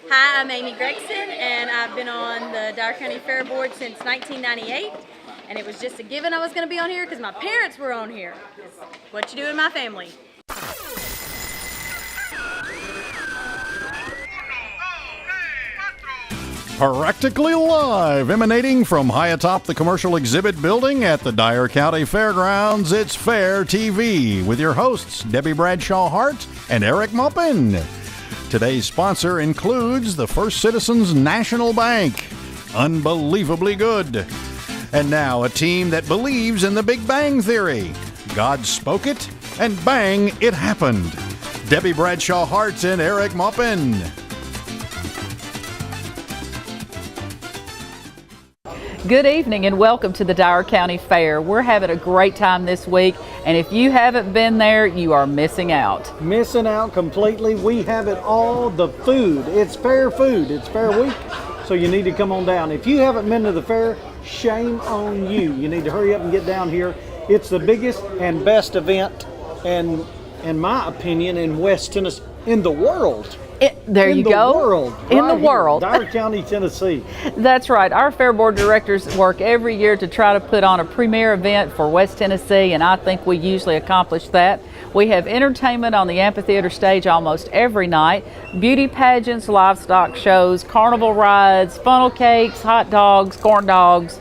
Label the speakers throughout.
Speaker 1: Hi, I'm Amy Gregson, and I've been on the Dyer County Fair Board since 1998. And it was just a given I was going to be on here because my parents were on here. It's what you do in my family.
Speaker 2: Practically live, emanating from high atop the commercial exhibit building at the Dyer County Fairgrounds, it's Fair TV with your hosts, Debbie Bradshaw Hart and Eric Maupin. Today's sponsor includes the First Citizens National Bank. Unbelievably good. And now a team that believes in the Big Bang Theory. God spoke it, and bang, it happened. Debbie Bradshaw Hart and Eric Maupin.
Speaker 3: Good evening and welcome to the Dyer County Fair. We're having a great time this week, and if you haven't been there, you are missing out.
Speaker 4: Missing out completely. We have it all. The food. It's fair food. It's fair week, so you need to come on down. If you haven't been to the fair, shame on you. You need to hurry up and get down here. It's the biggest and best event, and in my opinion, in West Tennessee, in the world.
Speaker 3: There you go.
Speaker 4: World,
Speaker 3: in
Speaker 4: right
Speaker 3: the world.
Speaker 4: Dyer County, Tennessee.
Speaker 3: That's right. Our Fair Board directors work every year to try to put on a premier event for West Tennessee, and I think we usually accomplish that. We have entertainment on the amphitheater stage almost every night, beauty pageants, livestock shows, carnival rides, funnel cakes, hot dogs, corn dogs.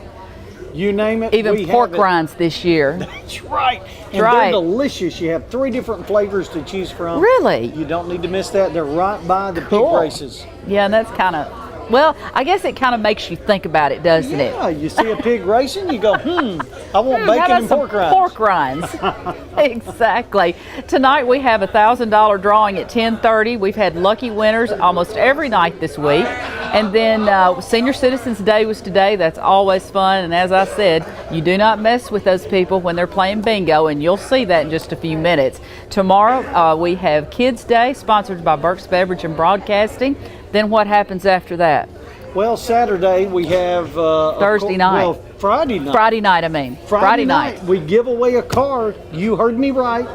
Speaker 4: You name it.
Speaker 3: Even pork rinds this year.
Speaker 4: That's right. And
Speaker 3: right.
Speaker 4: They're delicious. You have 3 different flavors to choose from.
Speaker 3: Really?
Speaker 4: You don't need to miss that. They're right by the
Speaker 3: Cool.
Speaker 4: pig races.
Speaker 3: Yeah, and that's kind of, well, I guess it kind of makes you think about it, doesn't it?
Speaker 4: Yeah, you see a pig racing, you go, I want
Speaker 3: How
Speaker 4: bacon
Speaker 3: about
Speaker 4: and
Speaker 3: some
Speaker 4: pork rinds.
Speaker 3: pork rinds? Exactly. Tonight we have a $1,000 drawing at 10:30. We've had lucky winners almost every night this week. And then Senior Citizens Day was today. That's always fun. And as I said, you do not mess with those people when they're playing bingo, and you'll see that in just a few minutes. Tomorrow we have Kids Day, sponsored by Burke's Beverage and Broadcasting. Then what happens after that?
Speaker 4: Well, Saturday we have
Speaker 3: Thursday night.
Speaker 4: Well, Friday night.
Speaker 3: Friday night, I mean.
Speaker 4: Friday night. We give away a car. You heard me right.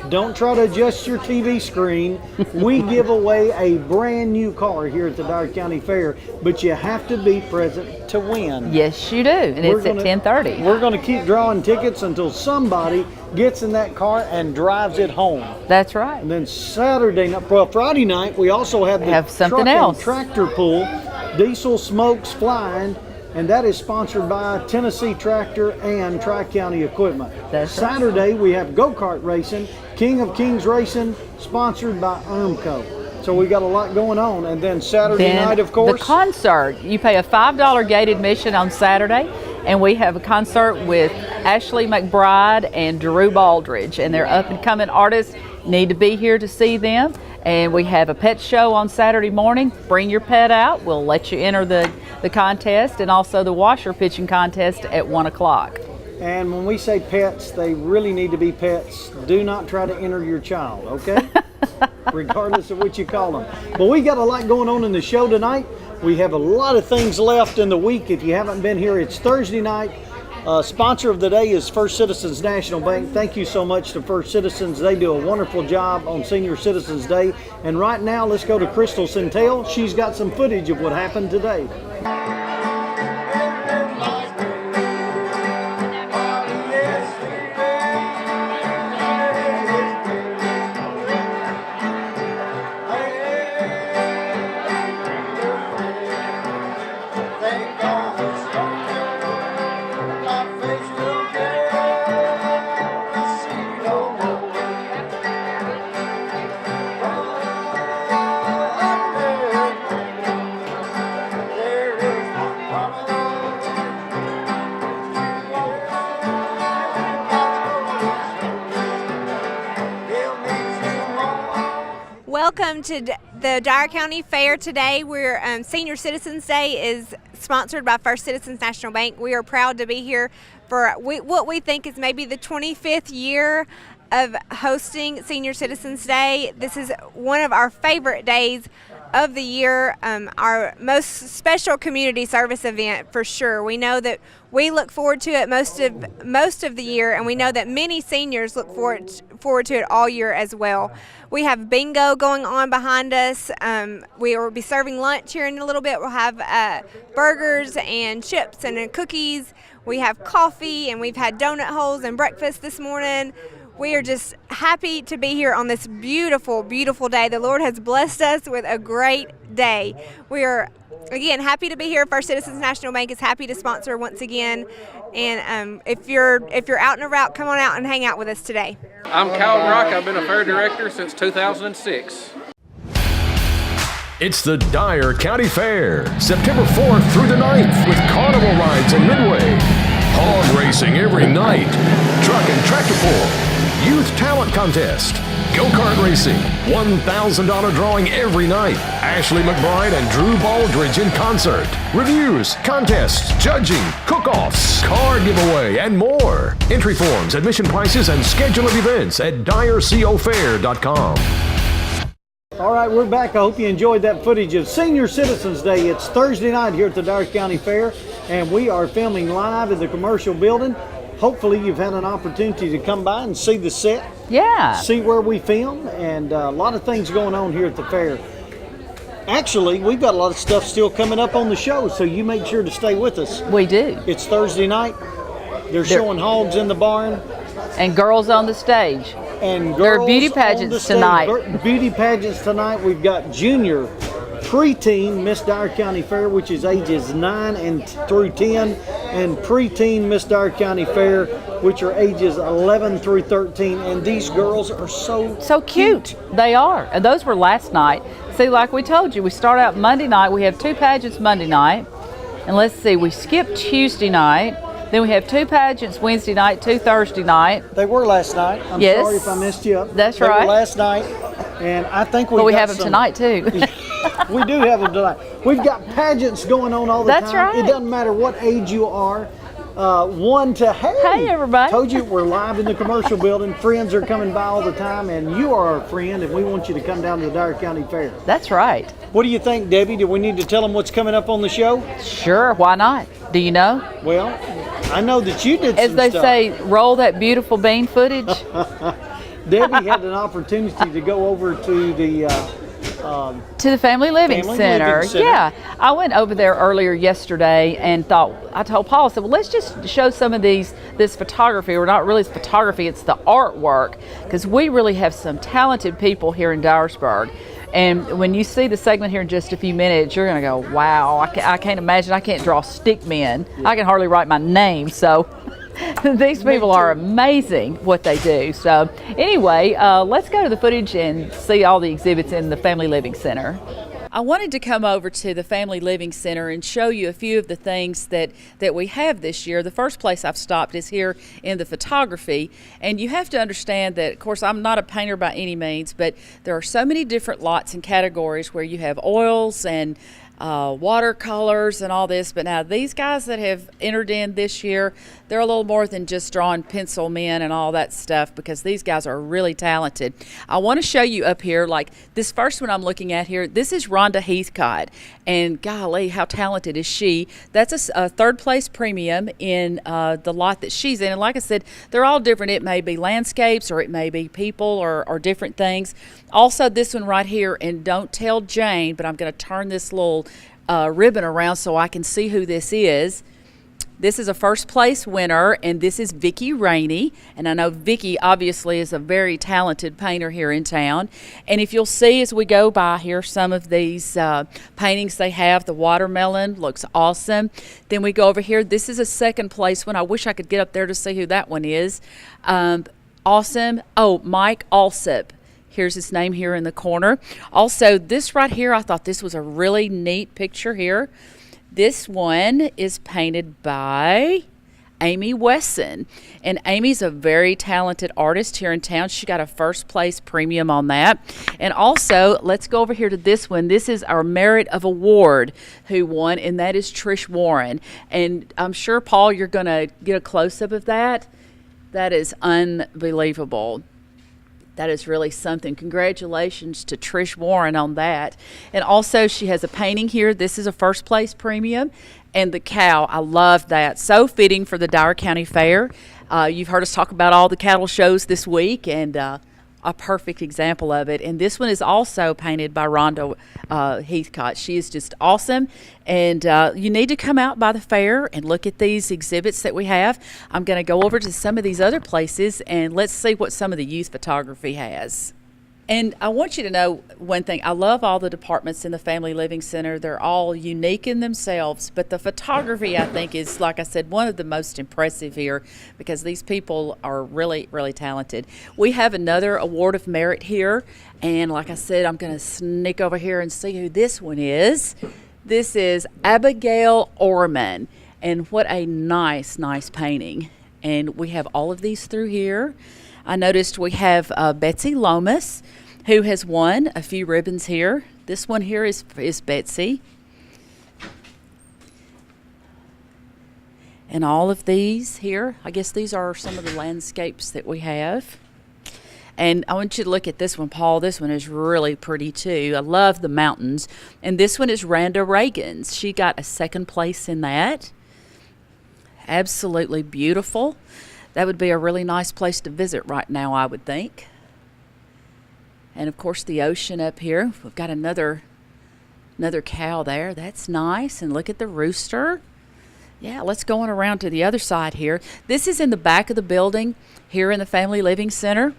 Speaker 4: Don't try to adjust your TV screen. We give away a brand new car here at the Dyer County Fair, but you have to be present to win.
Speaker 3: Yes, you do, and it's at 10:30.
Speaker 4: We're going to keep drawing tickets until somebody gets in that car and drives it home.
Speaker 3: That's right.
Speaker 4: And then Friday night, we also have the
Speaker 3: something
Speaker 4: truck
Speaker 3: else.
Speaker 4: and tractor pull, Diesel Smokes Flying, and that is sponsored by Tennessee Tractor and Tri-County Equipment.
Speaker 3: That's right.
Speaker 4: Saturday, we have go-kart racing, King of Kings Racing, sponsored by ERMCO. So we got a lot going on. And then Saturday night, of course,
Speaker 3: the concert. You pay a $5 gate admission on Saturday, and we have a concert with Ashley McBride and Drew Baldridge, and they're up-and-coming artists. Need to be here to see them. And we have a pet show on Saturday morning. Bring your pet out. We'll let you enter the contest, and also the washer pitching contest at 1 o'clock.
Speaker 4: And when we say pets, they really need to be pets. Do not try to enter your child, okay? Regardless of what you call them. But we got a lot going on in the show tonight. We have a lot of things left in the week. If you haven't been here, it's Thursday night. Sponsor of the day is First Citizens National Bank. Thank you so much to First Citizens. They do a wonderful job on Senior Citizens Day. And right now, let's go to Crystal Centel. She's got some footage of what happened today.
Speaker 5: Welcome to the Dyer County Fair today. We're Senior Citizens Day is sponsored by First Citizens National Bank. We are proud to be here for what we think is maybe the 25th year of hosting Senior Citizens Day. This is one of our favorite days of the year, our most special community service event for sure. We know that we look forward to it most of the year, and we know that many seniors look forward to it all year as well. We have bingo going on behind us. We will be serving lunch here in a little bit. We'll have burgers and chips and cookies. We have coffee, and we've had donut holes and breakfast this morning. We are just happy to be here on this beautiful, beautiful day. The Lord has blessed us with a great day. We are, again, happy to be here. First Citizens National Bank is happy to sponsor once again. And if you're out and about, come on out and hang out with us today.
Speaker 6: I'm Calvin Rock. I've been a fair director since 2006.
Speaker 7: It's the Dyer County Fair, September 4th through the 9th with carnival rides in Midway, hog racing every night, truck and tractor pull, youth talent contest, go-kart racing, $1,000 drawing every night, Ashley McBride and Drew Baldridge in concert, reviews, contests, judging, cook-offs, car giveaway, and more. Entry forms, admission prices, and schedule of events at dyercofair.com.
Speaker 4: All right, we're back. I hope you enjoyed that footage of Senior Citizens Day. It's Thursday night here at the Dyer County Fair, and we are filming live in the commercial building. Hopefully you've had an opportunity to come by and see the set, see where we film, and a lot of things going on here at the fair. Actually, we've got a lot of stuff still coming up on the show, so you make sure to stay with us.
Speaker 3: We do.
Speaker 4: It's Thursday night. They're showing hogs in the barn.
Speaker 3: And girls on the stage.
Speaker 4: And
Speaker 3: there are
Speaker 4: girls
Speaker 3: beauty
Speaker 4: on the
Speaker 3: pageants
Speaker 4: stage.
Speaker 3: tonight.
Speaker 4: Beauty pageants tonight. We've got junior preteen Miss Dyer County Fair, which is ages 9 through 10, and preteen Miss Dyer County Fair, which are ages 11 through 13. And these girls are so
Speaker 3: cute. They are. And those were last night. See, like we told you, we start out Monday night. We have 2 pageants Monday night. And let's see, we skipped Tuesday night. Then we have 2 pageants Wednesday night, 2 Thursday night.
Speaker 4: They were last night. I'm sorry if I missed you up.
Speaker 3: That's
Speaker 4: they
Speaker 3: right.
Speaker 4: Were last night, and I think
Speaker 3: we have them tonight too.
Speaker 4: We do have them tonight. We've got pageants going on all the time.
Speaker 3: That's right.
Speaker 4: It doesn't matter what age you are. Hey
Speaker 3: everybody.
Speaker 4: Told you we're live in the commercial building. Friends are coming by all the time, and you are our friend, and we want you to come down to the Dyer County Fair.
Speaker 3: That's right.
Speaker 4: What do you think, Debbie? Do we need to tell them what's coming up on the show?
Speaker 3: Sure, why not? Do you know?
Speaker 4: Well, I know that you did
Speaker 3: As
Speaker 4: some
Speaker 3: they
Speaker 4: stuff.
Speaker 3: say, roll that beautiful bean footage.
Speaker 4: Debbie had an opportunity to go over to the
Speaker 3: to the Family Living Center.
Speaker 4: Center.
Speaker 3: Yeah, I went over there earlier yesterday and I told Paul, I said, well, let's just show some of this photography, or not really photography, it's the artwork, because we really have some talented people here in Dyersburg. And when you see the segment here in just a few minutes, you're going to go, wow, I can't imagine, I can't draw stick men. I can hardly write my name, so these people are amazing what they do. So anyway, let's go to the footage and see all the exhibits in the Family Living Center. I wanted to come over to the Family Living Center and show you a few of the things that we have this year. The first place I've stopped is here in the photography, and you have to understand that, of course, I'm not a painter by any means, but there are so many different lots and categories where you have oils and watercolors and all this, but now these guys that have entered in this year, they're a little more than just drawing pencil men and all that stuff, because these guys are really talented. I want to show you up here, like this first one I'm looking at here, this is Rhonda Heathcott, and golly, how talented is she? That's a third place premium in the lot that she's in, and like I said, they're all different. It may be landscapes, or it may be people, or different things. Also, this one right here, and don't tell Jane, but I'm going to turn this little ribbon around so I can see who this is. This is a first place winner, and this is Vicki Rainey. And I know Vicki obviously is a very talented painter here in town. And if you'll see as we go by here, some of these paintings they have, the watermelon looks awesome. Then we go over here. This is a second place one. I wish I could get up there to see who that one is. Awesome. Oh, Mike Alsop. Here's his name here in the corner. Also, this right here, I thought this was a really neat picture here. This one is painted by Amy Wesson. And Amy's a very talented artist here in town. She got a first place premium on that. And also, let's go over here to this one. This is our Merit of Award who won, and that is Trish Warren. And I'm sure, Paul, you're going to get a close-up of that. That is unbelievable. That is really something. Congratulations to Trish Warren on that. And also, she has a painting here. This is a first place premium. And the cow, I love that. So fitting for the Dyer County Fair. You've heard us talk about all the cattle shows this week, and a perfect example of it. And this one is also painted by Rhonda Heathcott. She is just awesome. And you need to come out by the fair and look at these exhibits that we have. I'm going to go over to some of these other places and let's see what some of the youth photography has. And I want you to know one thing. I love all the departments in the Family Living Center. They're all unique in themselves, but the photography, I think, is, like I said, one of the most impressive here because these people are really, really talented. We have another Award of Merit here, and like I said, I'm going to sneak over here and see who this one is. This is Abigail Orman, and what a nice, nice painting. And we have all of these through here. I noticed we have Betsy Lomas, who has won a few ribbons here. This one here is Betsy. And all of these here, I guess these are some of the landscapes that we have. And I want you to look at this one, Paul. This one is really pretty too. I love the mountains. And this one is Randa Reagan's. She got a second place in that. Absolutely beautiful. That would be a really nice place to visit right now, I would think. And of course the ocean up here. We've got another cow there. That's nice. And look at the rooster. Yeah, let's go on around to the other side here. This is in the back of the building here in the Family Living Center.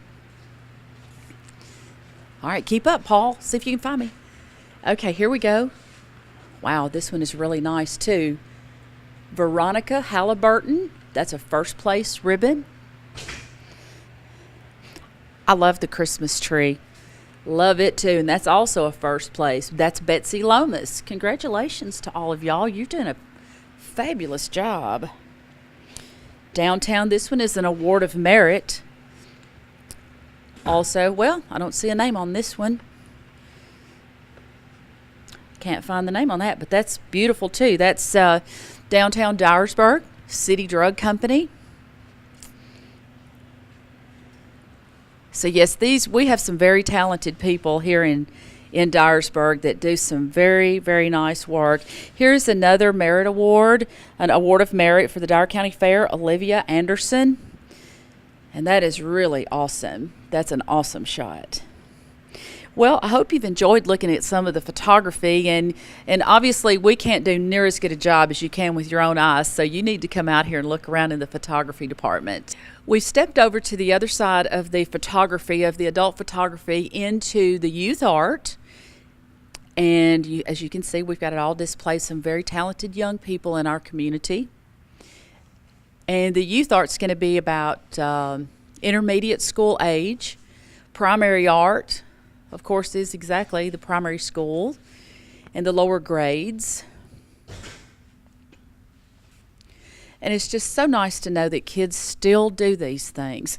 Speaker 3: All right, keep up, Paul. See if you can find me. Okay, here we go. Wow, this one is really nice too. Veronica Halliburton. That's a first place ribbon. I love the Christmas tree. Love it too. And that's also a first place. That's Betsy Lomas. Congratulations to all of y'all. You're doing a fabulous job. Downtown, this one is an Award of Merit. Also, well, I don't see a name on this one. Can't find the name on that, but that's beautiful too. That's downtown Dyersburg City Drug Company. So yes, we have some very talented people here in Dyersburg that do some very, very nice work. Here's another merit award, an Award of Merit for the Dyer County Fair, Olivia Anderson. And that is really awesome. That's an awesome shot. Well, I hope you've enjoyed looking at some of the photography, and obviously we can't do near as good a job as you can with your own eyes, so you need to come out here and look around in the photography department. We've stepped over to the other side of the photography, of the adult photography, into the youth art, and as you can see, we've got it all displayed, some very talented young people in our community. And the youth art's going to be about intermediate school age. Primary art, of course, is exactly the primary school and the lower grades. And it's just so nice to know that kids still do these things.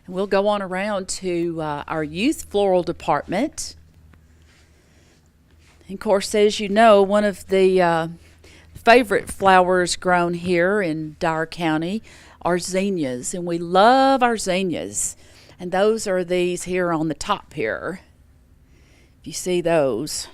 Speaker 3: And we'll go on around to our youth floral department. And of course, as you know, one of the favorite flowers grown here in Dyer County are zinnias, and we love our zinnias. And those are these here on the top here. If you see those.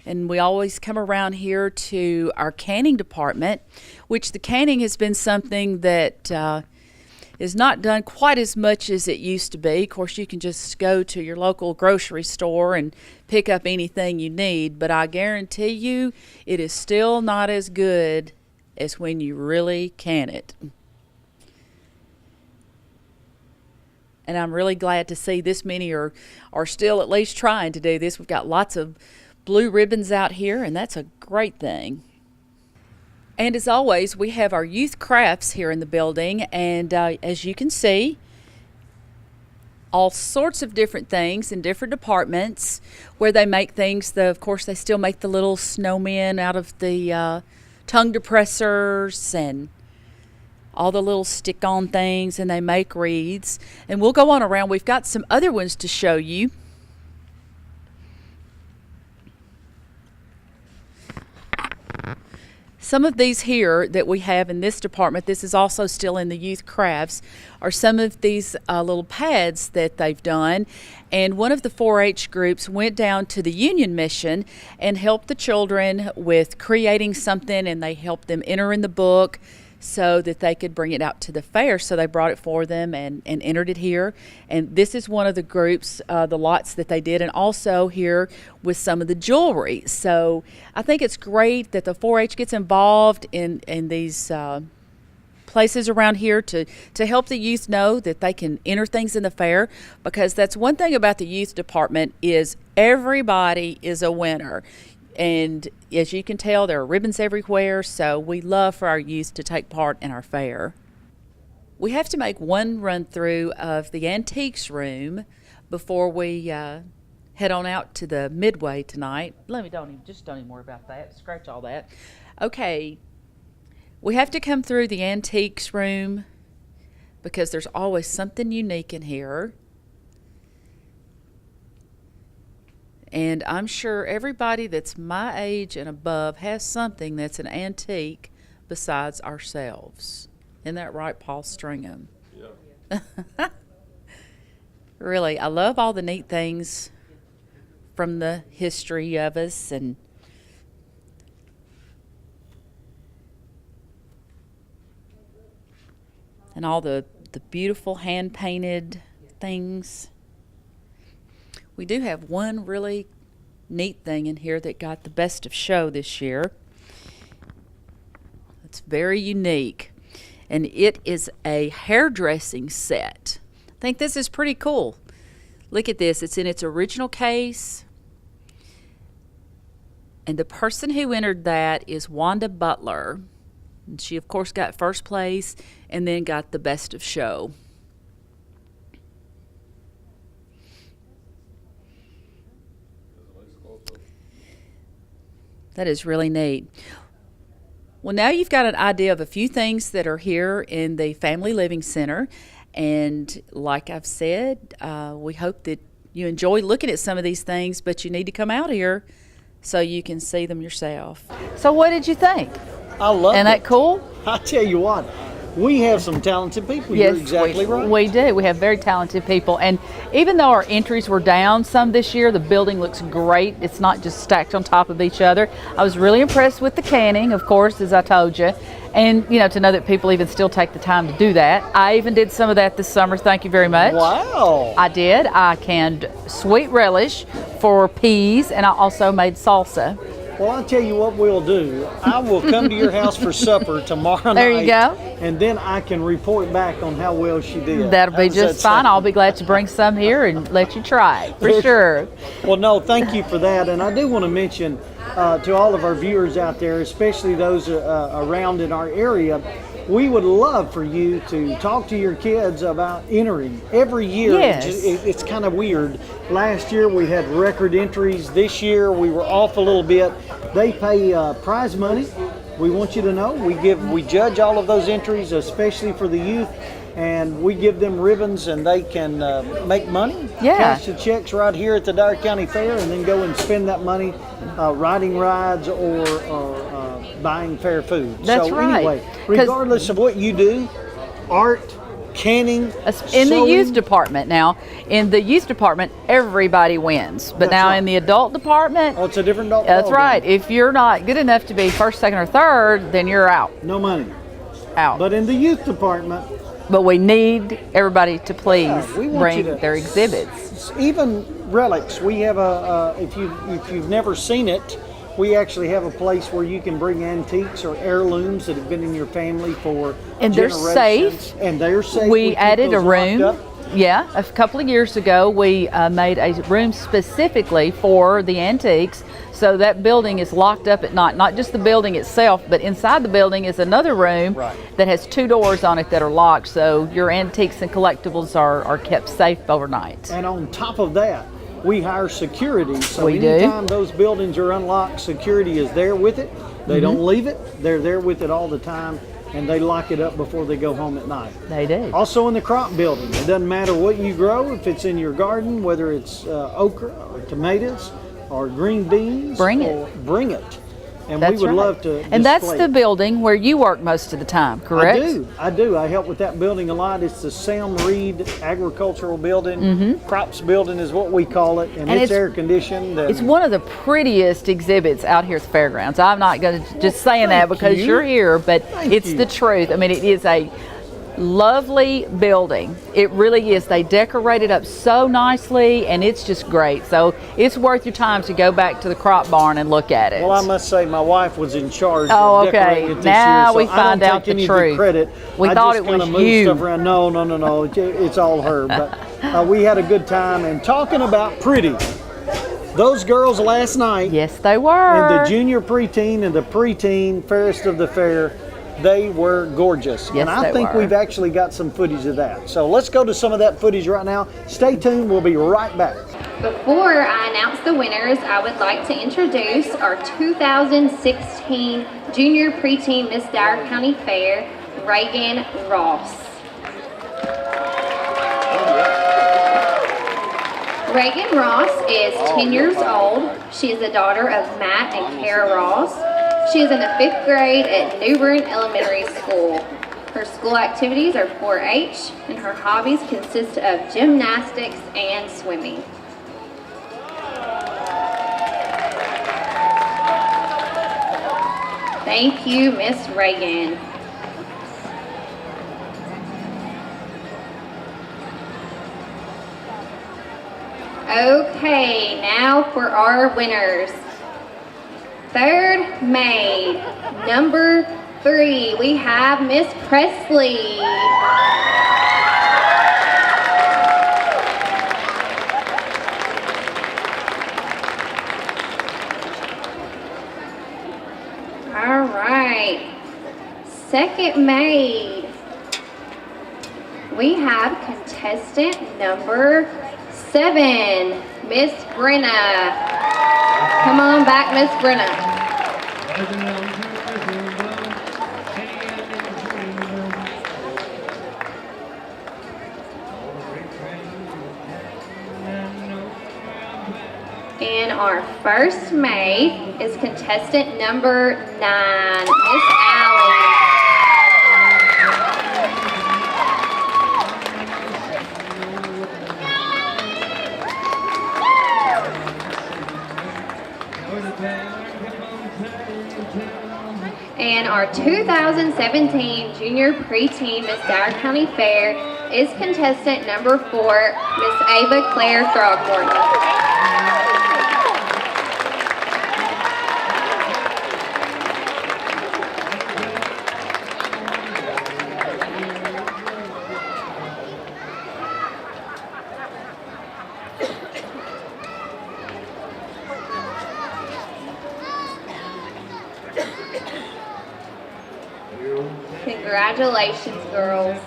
Speaker 3: And we always come around here to our canning department, which the canning has been something that is not done quite as much as it used to be. Of course, you can just go to your local grocery store and pick up anything you need, but I guarantee you it is still not as good as when you really can it. And I'm really glad to see this many are still at least trying to do this. We've got lots of blue ribbons out here, and that's a great thing. And as always, we have our youth crafts here in the building, and as you can see, all sorts of different things in different departments where they make things. Of course, they still make the little snowmen out of the tongue depressors, and all the little stick-on things, and they make wreaths. And we'll go on around. We've got some other ones to show you. Some of these here that we have in this department, this is also still in the youth crafts, are some of these little pads that they've done. And one of the 4-H groups went down to the Union Mission and helped the children with creating something, and they helped them enter in the book so that they could bring it out to the fair. So they brought it for them and entered it here. And this is one of the groups, the lots that they did, and also here with some of the jewelry. So I think it's great that the 4-H gets involved in these places around here to help the youth know that they can enter things in the fair, because that's one thing about the youth department is everybody is a winner. And as you can tell, there are ribbons everywhere, so we love for our youth to take part in our fair. We have to make one run through of the antiques room before we head on out to the Midway tonight. Don't even worry about that. Scratch all that. Okay, we have to come through the antiques room because there's always something unique in here. And I'm sure everybody that's my age and above has something that's an antique besides ourselves. Isn't that right, Paul Stringham? Yeah. Really, I love all the neat things from the history of us and all the beautiful hand-painted things. We do have one really neat thing in here that got the best of show this year. It's very unique, and it is a hairdressing set. I think this is pretty cool. Look at this. It's in its original case, and the person who entered that is Wanda Butler. And she, of course, got first place and then got the best of show. That is really neat. Well, now you've got an idea of a few things that are here in the Family Living Center. And like I've said, we hope that you enjoy looking at some of these things, but you need to come out here so you can see them yourself. So what did you think?
Speaker 4: I love it.
Speaker 3: Isn't that cool?
Speaker 4: I tell you what, we have some talented people. You're exactly right.
Speaker 3: We do. We have very talented people. And even though our entries were down some this year, the building looks great. It's not just stacked on top of each other. I was really impressed with the canning, of course, as I told you. And, to know that people even still take the time to do that. I even did some of that this summer. Thank you very much.
Speaker 4: Wow.
Speaker 3: I did. I canned sweet relish for peas, and I also made salsa.
Speaker 4: Well, I'll tell you what we'll do. I will come to your house for supper tomorrow night.
Speaker 3: There you go.
Speaker 4: And then I can report back on how well she did.
Speaker 3: That'll be just fine. I'll be glad to bring some here and let you try it, for sure.
Speaker 4: Well, no, thank you for that. And I do want to mention to all of our viewers out there, especially those around in our area, we would love for you to talk to your kids about entering. Every year,
Speaker 3: yes.
Speaker 4: It's kind of weird. Last year we had record entries. This year we were off a little bit. They pay prize money. We want you to know we judge all of those entries, especially for the youth, and we give them ribbons and they can make money, cash the checks right here at the Dyer County Fair, and then go and spend that money riding rides or buying fair food.
Speaker 3: That's
Speaker 4: so
Speaker 3: right.
Speaker 4: Anyway, regardless of what you do, art, canning,
Speaker 3: in the
Speaker 4: sewing,
Speaker 3: youth department now. In the youth department, everybody wins. But
Speaker 4: That's
Speaker 3: now
Speaker 4: right.
Speaker 3: in the adult department,
Speaker 4: it's a different ball
Speaker 3: that's
Speaker 4: game.
Speaker 3: right. If you're not good enough to be first, second, or third, then you're out.
Speaker 4: No money.
Speaker 3: Out.
Speaker 4: But in the youth department,
Speaker 3: But we need everybody to please
Speaker 4: we want
Speaker 3: bring
Speaker 4: you to-
Speaker 3: their exhibits.
Speaker 4: even relics. We have if you've never seen it, we actually have a place where you can bring antiques or heirlooms that have been in your family for
Speaker 3: And they're
Speaker 4: generations.
Speaker 3: safe.
Speaker 4: And they're safe.
Speaker 3: We
Speaker 4: keep
Speaker 3: added a
Speaker 4: those locked
Speaker 3: room.
Speaker 4: up.
Speaker 3: Yeah, a couple of years ago, we made a room specifically for the antiques. So that building is locked up at night. Not just the building itself, but inside the building is another room that has 2 doors on it that are locked. So your antiques and collectibles are kept safe overnight.
Speaker 4: And on top of that, we hire security. So
Speaker 3: We do.
Speaker 4: anytime those buildings are unlocked, security is there with it. They don't leave it. They're there with it all the time. and they lock it up before they go home at night.
Speaker 3: They do.
Speaker 4: Also in the crop building, it doesn't matter what you grow, if it's in your garden, whether it's okra or tomatoes or green beans.
Speaker 3: Bring it.
Speaker 4: or Bring it. And
Speaker 3: That's
Speaker 4: we would
Speaker 3: right.
Speaker 4: love to
Speaker 3: And that's
Speaker 4: display
Speaker 3: the
Speaker 4: it.
Speaker 3: building where you work most of the time, correct?
Speaker 4: I do. I help with that building a lot. It's the Sam Reed Agricultural Building. Crops Building is what we call it, and it's
Speaker 3: it's-
Speaker 4: air conditioned. and-
Speaker 3: It's one of the prettiest exhibits out here at the fairgrounds. I'm not going to just saying that
Speaker 4: Thank
Speaker 3: because
Speaker 4: you.
Speaker 3: you're here, but
Speaker 4: Thank
Speaker 3: it's
Speaker 4: you.
Speaker 3: the truth. I mean, it is a lovely building. It really is. They decorate it up so nicely, and it's just great. So it's worth your time to go back to the crop barn and look at it.
Speaker 4: Well, I must say, my wife was in charge.
Speaker 3: Oh,
Speaker 4: of
Speaker 3: okay.
Speaker 4: decorating it this
Speaker 3: Now
Speaker 4: year, so
Speaker 3: we
Speaker 4: I don't
Speaker 3: find out
Speaker 4: take
Speaker 3: the
Speaker 4: any of
Speaker 3: truth.
Speaker 4: credit.
Speaker 3: We
Speaker 4: I
Speaker 3: thought
Speaker 4: just
Speaker 3: it was
Speaker 4: kinda move
Speaker 3: you.
Speaker 4: Stuff around. No. It's all her. But we had a good time. And talking about pretty, those girls last night
Speaker 3: Yes, they
Speaker 4: in
Speaker 3: were.
Speaker 4: the junior preteen and the preteen fairest of the fair, they were gorgeous.
Speaker 3: Yes,
Speaker 4: and I
Speaker 3: they
Speaker 4: think
Speaker 3: were.
Speaker 4: we've actually got some footage of that. So let's go to some of that footage right now. Stay tuned. We'll be right back.
Speaker 8: Before I announce the winners, I would like to introduce our 2016 Junior Preteen Miss Dyer County Fair, Reagan Ross. Reagan Ross is 10 years old. She is the daughter of Matt and Kara Ross. She is in the 5th grade at New Bern Elementary School. Her school activities are 4-H, and her hobbies consist of gymnastics and swimming. Thank you, Miss Reagan. Okay, now for our winners. Third maid, number 3, we have Miss Presley. All right. Second maid, we have contestant number 7, Miss Brenna. Come on back, Miss Brenna. And our first maid is contestant number 9, Miss Allie. And our 2017 Junior Preteen Miss Dyer County Fair is contestant number 4, Miss Ava Claire Throgmorton. Congratulations, girls.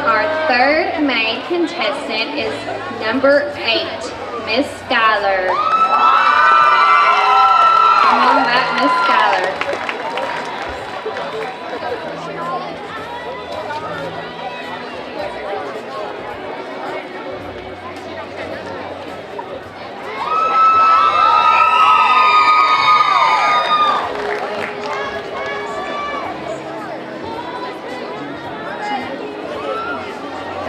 Speaker 8: Our third main contestant is number 8, Miss Skylar. Come on back, Miss Skylar.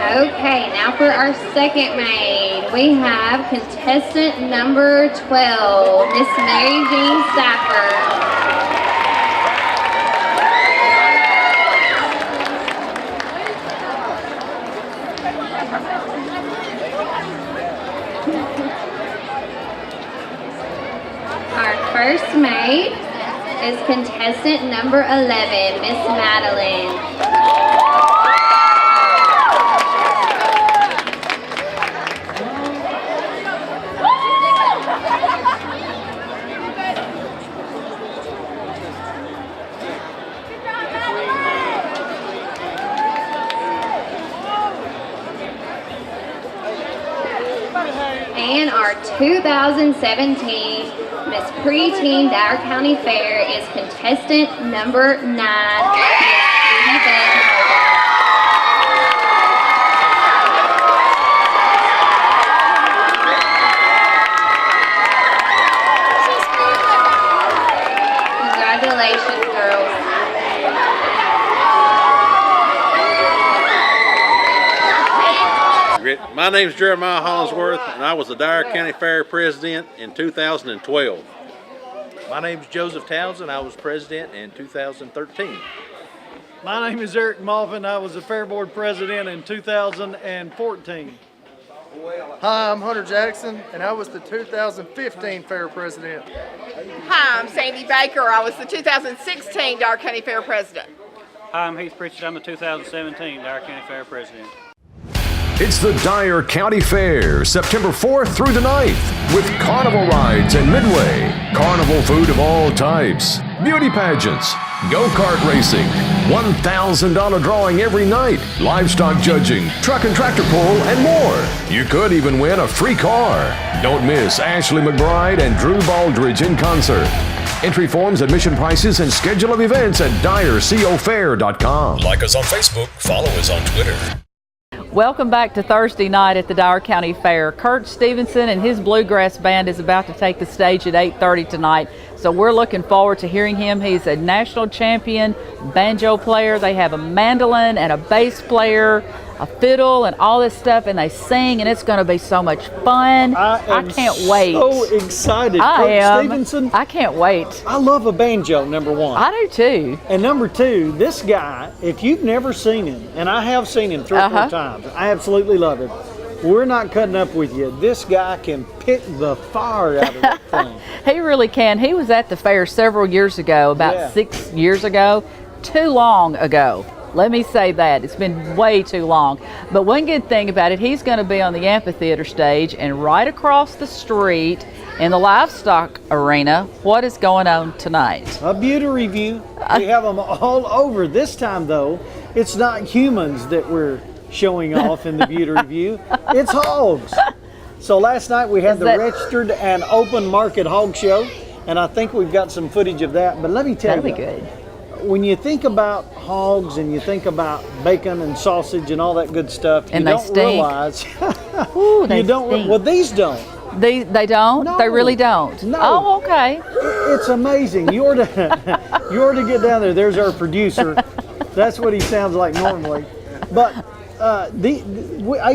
Speaker 8: Okay, now for our second maid, we have contestant number 12, Miss Mary Jean Sacker. Our first maid is contestant number 11, Miss Madeline. our 2017 Miss Preteen Dyer County Fair is contestant number 9, Miss Judy Van Holden. Congratulations, girls.
Speaker 9: My name is Jeremiah Hollingsworth, and I was the Dyer County Fair president in 2012.
Speaker 10: My name is Joseph Townsend. I was president in 2013.
Speaker 4: My name is Eric Malvin. I was the Fair Board president in 2014.
Speaker 11: Hi, I'm Hunter Jackson, and I was the 2015 Fair President.
Speaker 12: Hi, I'm Sandy Baker. I was the 2016 Dyer County Fair President.
Speaker 13: Hi, I'm Heath Pritchett. I'm the 2017 Dyer County Fair President.
Speaker 7: It's the Dyer County Fair, September 4th through the 9th, with carnival rides and midway, carnival food of all types, beauty pageants, go-kart racing, $1,000 drawing every night, livestock judging, truck and tractor pull, and more. You could even win a free car. Don't miss Ashley McBride and Drew Baldridge in concert. Entry forms, admission prices, and schedule of events at DyerCoFair.com. Like us on Facebook, follow us on Twitter.
Speaker 3: Welcome back to Thursday night at the Dyer County Fair. Kurt Stevenson and his Bluegrass Band is about to take the stage at 8:30 tonight. So we're looking forward to hearing him. He's a national champion banjo player. They have a mandolin and a bass player, a fiddle and all this stuff, and they sing, and it's going to be so much fun. I can't wait.
Speaker 4: So excited.
Speaker 3: I
Speaker 4: Kurt
Speaker 3: am.
Speaker 4: Stevenson.
Speaker 3: I can't wait.
Speaker 4: I love a banjo, number one.
Speaker 3: I do too.
Speaker 4: And number two, this guy, if you've never seen him, and I have seen him 3 or 4 times, I absolutely love him. We're not cutting up with you. This guy can pick the fire out of that thing.
Speaker 3: He really can. He was at the fair several years ago, about 6 years ago. Too long ago. Let me say that. It's been way too long. But one good thing about it, he's going to be on the amphitheater stage, and right across the street in the livestock arena, what is going on tonight?
Speaker 4: A beauty review. We have them all over. This time, though, it's not humans that we're showing off in the beauty review. It's hogs. So last night we had the registered and open market hog show, and I think we've got some footage of that. But let me tell you.
Speaker 3: That'd be good.
Speaker 4: When you think about hogs and you think about bacon and sausage and all that good stuff,
Speaker 3: and
Speaker 4: you
Speaker 3: they
Speaker 4: don't
Speaker 3: stink.
Speaker 4: Realize
Speaker 3: Ooh, they
Speaker 4: you don't.
Speaker 3: stink.
Speaker 4: Well, these don't.
Speaker 3: They don't.
Speaker 4: No.
Speaker 3: They really don't.
Speaker 4: No.
Speaker 3: Oh, okay.
Speaker 4: It's amazing. You ought to get down there. There's our producer. That's what he sounds like normally. But I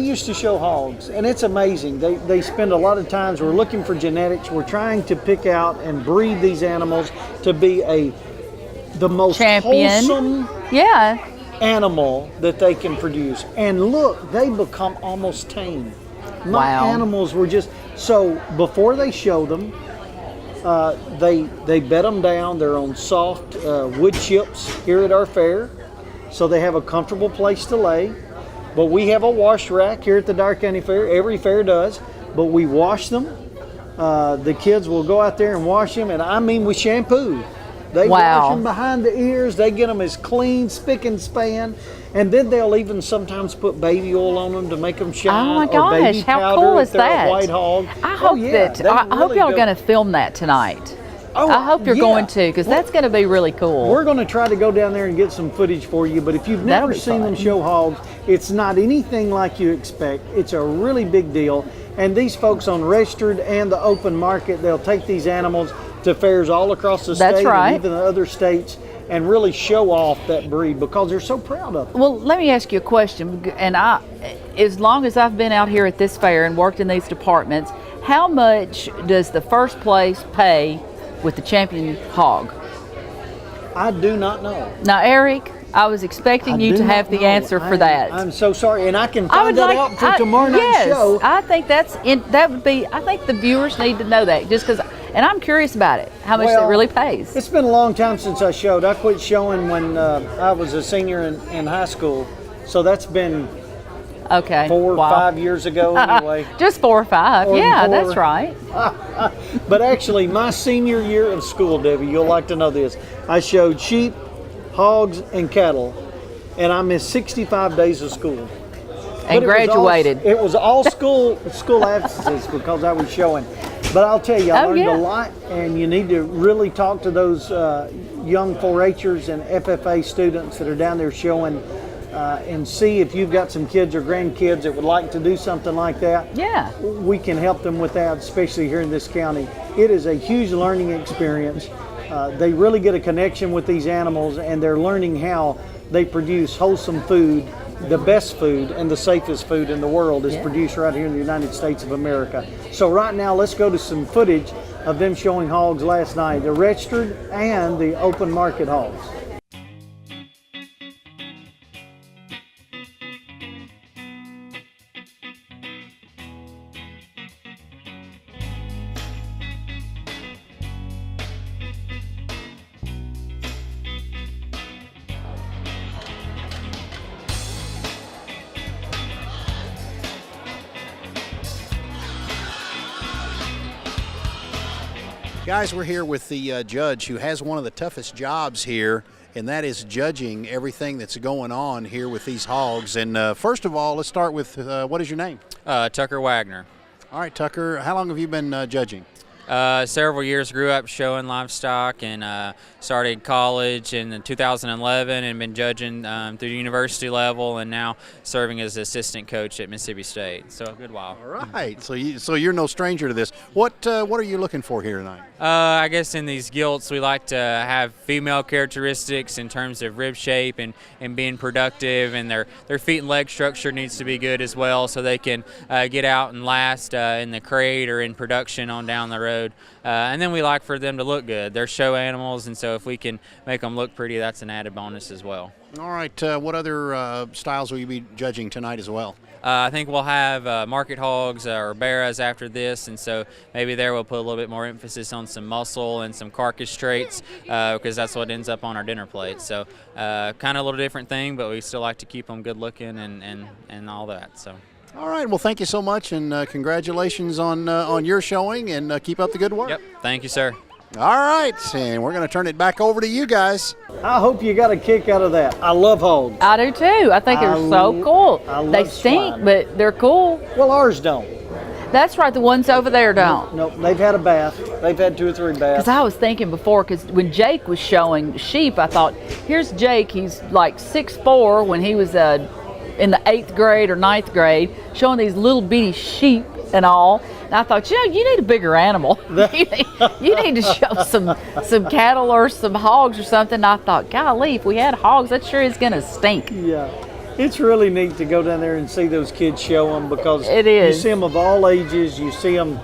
Speaker 4: used to show hogs, and it's amazing. They spend a lot of times. We're looking for genetics. We're trying to pick out and breed these animals to be the most wholesome animal that they can produce. And look, they become almost tame. My animals were just, so before they show them, they bed them down. They're on soft wood chips here at our fair, so they have a comfortable place to lay. But we have a wash rack here at the Dyer County Fair. Every fair does, but we wash them. The kids will go out there and wash them, and I mean with shampoo. They wash them behind the ears. They get them as clean, spick and span. And then they'll even sometimes put baby oil on them to make them shine.
Speaker 3: Oh my
Speaker 4: or
Speaker 3: gosh,
Speaker 4: baby
Speaker 3: how
Speaker 4: powder
Speaker 3: cool
Speaker 4: if
Speaker 3: is
Speaker 4: they're
Speaker 3: that?
Speaker 4: A white hog.
Speaker 3: I hope I hope y'all are going to film that tonight.
Speaker 4: Oh,
Speaker 3: I hope you're going to, because that's going to be really cool.
Speaker 4: We're going to try to go down there and get some footage for you, but if you've never seen them show hogs, it's not anything like you expect. It's a really big deal. And these folks on registered and the open market, they'll take these animals to fairs all across the state and even the other states and really show off that breed because they're so proud of it.
Speaker 3: Well, let me ask you a question. And as long as I've been out here at this fair and worked in these departments, how much does the first place pay with the champion hog?
Speaker 4: I do not know.
Speaker 3: Now, Eric, I was expecting you to have the answer for that.
Speaker 4: I'm so sorry, and I can find that out for tomorrow night's show.
Speaker 3: I think that would be. I think the viewers need to know that, just because. And I'm curious about it, how much it really pays.
Speaker 4: It's been a long time since I showed. I quit showing when I was a senior in high school, so that's been 4 or 5 years ago anyway.
Speaker 3: Just 4 or 5, yeah, that's right.
Speaker 4: But actually, my senior year of school, Debbie, you'll like to know this. I showed sheep, hogs, and cattle, and I missed 65 days of school.
Speaker 3: And graduated.
Speaker 4: It was all school absences because I was showing. But I'll tell you, I learned a lot, and you need to really talk to those young 4-H'ers and FFA students that are down there showing, and see if you've got some kids or grandkids that would like to do something like that.
Speaker 3: Yeah.
Speaker 4: We can help them with that, especially here in this county. It is a huge learning experience. They really get a connection with these animals, and they're learning how they produce wholesome food. The best food and the safest food in the world is produced right here in the United States of America. So right now, let's go to some footage of them showing hogs last night, the registered and the open market hogs.
Speaker 2: Guys, we're here with the judge who has one of the toughest jobs here, and that is judging everything that's going on here with these hogs. And first of all, let's start with what is your name?
Speaker 14: Tucker Wagner.
Speaker 2: All right, Tucker, how long have you been judging?
Speaker 14: Several years. Grew up showing livestock and started college in 2011 and been judging through the university level, and now serving as assistant coach at Mississippi State. So a good while.
Speaker 2: All right. So you're no stranger to this. What are you looking for here tonight?
Speaker 14: I guess in these gilts we like to have female characteristics in terms of rib shape and being productive, and their feet and leg structure needs to be good as well, so they can get out and last in the crate or in production on down the road. And then we like for them to look good. They're show animals, and so if we can make them look pretty, that's an added bonus as well.
Speaker 2: All right. What other styles will you be judging tonight as well?
Speaker 14: I think we'll have market hogs or barras after this, and so maybe there we'll put a little bit more emphasis on some muscle and some carcass traits, because that's what ends up on our dinner plate. So kind of a little different thing, but we still like to keep them good looking and all that. So.
Speaker 2: All right. Well, thank you so much, and congratulations on your showing, and keep up the good work.
Speaker 14: Yep. Thank you, sir.
Speaker 2: All right, and we're going to turn it back over to you guys.
Speaker 4: I hope you got a kick out of that. I love hogs.
Speaker 3: I do too. I think they're so cool. They stink,
Speaker 4: swine.
Speaker 3: but they're cool.
Speaker 4: Well, ours don't.
Speaker 3: That's right. The ones over there don't.
Speaker 4: Nope, they've had a bath. They've had 2 or 3 baths.
Speaker 3: Because I was thinking before, because when Jake was showing sheep, I thought, here's Jake. He's like 6'4" when he was in the 8th grade or 9th grade, showing these little bitty sheep and all. And I thought, you need a bigger animal. you need to show some cattle or some hogs or something. And I thought, golly, if we had hogs, that sure is going to stink.
Speaker 4: Yeah. It's really neat to go down there and see those kids show them, because
Speaker 3: it is.
Speaker 4: You see them of all ages. You see them,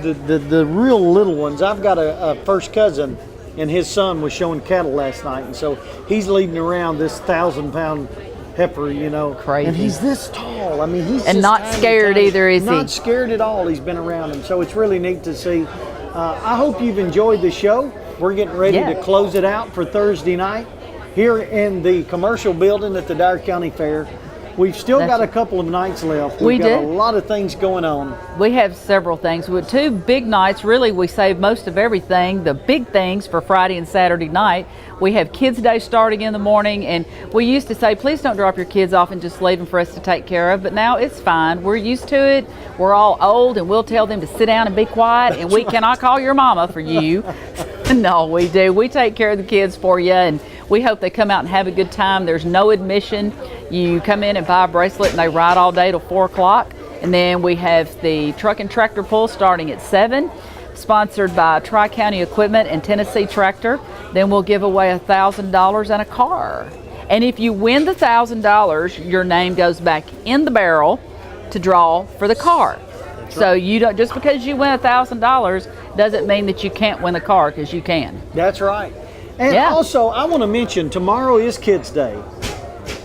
Speaker 4: the real little ones. I've got a first cousin, and his son was showing cattle last night, and so he's leading around this 1,000-pound heifer,
Speaker 3: Crazy.
Speaker 4: And he's this tall. I mean, he's
Speaker 3: and
Speaker 4: just
Speaker 3: not
Speaker 4: tiny,
Speaker 3: scared
Speaker 4: tiny.
Speaker 3: either, is he?
Speaker 4: Not scared at all. He's been around him, so it's really neat to see. I hope you've enjoyed the show. We're getting ready to close it out for Thursday night here in the commercial building at the Dyer County Fair. We've still got a couple of nights left. We've got a lot of things going on.
Speaker 3: We have several things. With 2 big nights, really, we save most of everything. The big things for Friday and Saturday night. We have Kids Day starting in the morning, and we used to say, please don't drop your kids off and just leave them for us to take care of, but now it's fine. We're used to it. We're all old, and we'll tell them to sit down and be quiet, and we cannot call your mama for you. No, we do. We take care of the kids for you, and we hope they come out and have a good time. There's no admission. You come in and buy a bracelet, and they ride all day till 4 o'clock. And then we have the truck and tractor pull starting at 7, sponsored by Tri-County Equipment and Tennessee Tractor. Then we'll give away $1,000 and a car. And if you win the $1,000, your name goes back in the barrel to draw for the car. So you don't, just because you win $1,000 doesn't mean that you can't win a car, because you can.
Speaker 4: That's right. And also, I want to mention, tomorrow is Kids Day.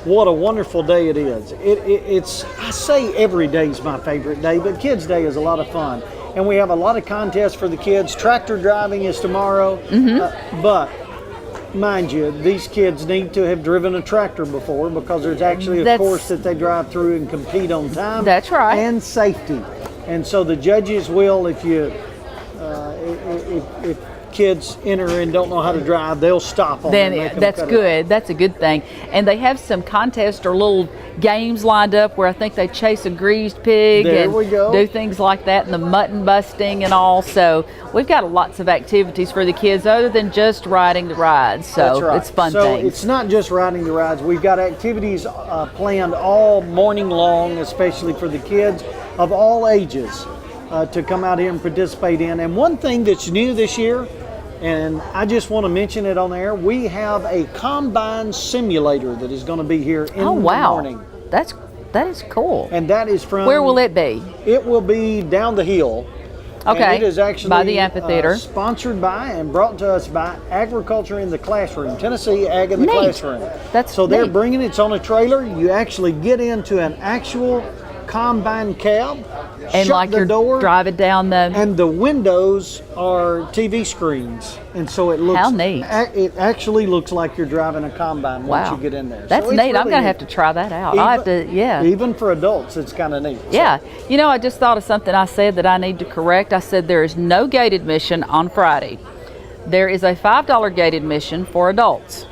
Speaker 4: What a wonderful day it is. It's I say every day is my favorite day, but Kids Day is a lot of fun. And we have a lot of contests for the kids. Tractor driving is tomorrow. But mind you, these kids need to have driven a tractor before, because there's actually a course that they drive through and compete on time.
Speaker 3: That's right.
Speaker 4: And safety. And so the judges will, if kids enter and don't know how to drive, they'll stop on them.
Speaker 3: Then that's good. That's a good thing. And they have some contests or little games lined up where I think they chase a greased pig
Speaker 4: There
Speaker 3: and
Speaker 4: we go.
Speaker 3: do things like that, and the mutton busting and all. So we've got lots of activities for the kids other than just riding the rides. So
Speaker 4: That's right.
Speaker 3: it's fun
Speaker 4: so
Speaker 3: things.
Speaker 4: it's not just riding the rides. We've got activities planned all morning long, especially for the kids of all ages to come out here and participate in. And one thing that's new this year, and I just want to mention it on the air, we have a combine simulator that is going to be here in the morning.
Speaker 3: That is cool.
Speaker 4: And that is from...
Speaker 3: Where will it be?
Speaker 4: It will be down the hill.
Speaker 3: Okay.
Speaker 4: And it is actually
Speaker 3: by the amphitheater.
Speaker 4: Sponsored by and brought to us by Agriculture in the Classroom, Tennessee Ag in the
Speaker 3: Neat.
Speaker 4: Classroom.
Speaker 3: So
Speaker 4: they're
Speaker 3: neat.
Speaker 4: bringing it's on a trailer. You actually get into an actual combine cab,
Speaker 3: And
Speaker 4: shut
Speaker 3: like
Speaker 4: the
Speaker 3: you're
Speaker 4: door,
Speaker 3: driving down the...
Speaker 4: and the windows are TV screens, and so it looks.
Speaker 3: How neat.
Speaker 4: It actually looks like you're driving a combine once
Speaker 3: Wow.
Speaker 4: you get in there.
Speaker 3: That's
Speaker 4: So it's
Speaker 3: neat. I'm
Speaker 4: really
Speaker 3: going to
Speaker 4: neat.
Speaker 3: have to try that out. I'll have to, yeah.
Speaker 4: Even for adults, it's kind of neat.
Speaker 3: Yeah. You know, I just thought of something I said that I need to correct. I said there is no gate admission on Friday. There is a $5 gate admission for adults.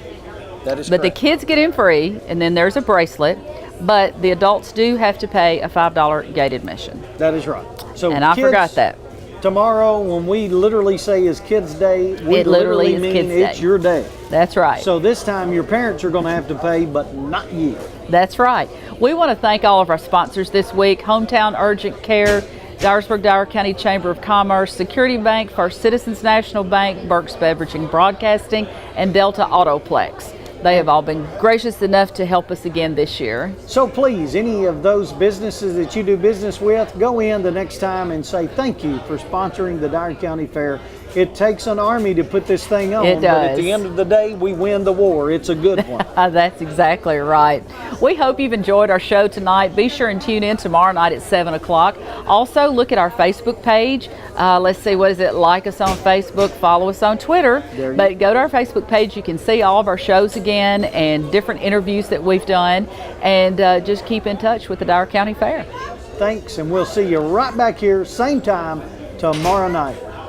Speaker 4: That is
Speaker 3: But the
Speaker 4: correct.
Speaker 3: kids get in free, and then there's a bracelet. But the adults do have to pay a $5 gate admission.
Speaker 4: That is right. So
Speaker 3: And I
Speaker 4: kids,
Speaker 3: forgot that.
Speaker 4: Tomorrow, when we literally say is Kids Day, we
Speaker 3: It literally is
Speaker 4: mean
Speaker 3: Kids
Speaker 4: it's
Speaker 3: Day.
Speaker 4: your day.
Speaker 3: That's right.
Speaker 4: So this time, your parents are going to have to pay, but not you.
Speaker 3: That's right. We want to thank all of our sponsors this week: Hometown Urgent Care, Dyersburg-Dyer County Chamber of Commerce, Security Bank, First Citizens National Bank, Burke's Beverage and Broadcasting, and Delta Autoplex. They have all been gracious enough to help us again this year.
Speaker 4: So please, any of those businesses that you do business with, go in the next time and say thank you for sponsoring the Dyer County Fair. It takes an army to put this thing on,
Speaker 3: It
Speaker 4: but at
Speaker 3: does.
Speaker 4: the end of the day, we win the war. It's a good one.
Speaker 3: That's exactly right. We hope you've enjoyed our show tonight. Be sure and tune in tomorrow night at 7 o'clock. Also, look at our Facebook page. Let's see, what is it? Like us on Facebook, follow us on Twitter. But go to our Facebook page. You can see all of our shows again and different interviews that we've done. And just keep in touch with the Dyer County Fair.
Speaker 4: Thanks, and we'll see you right back here, same time tomorrow night.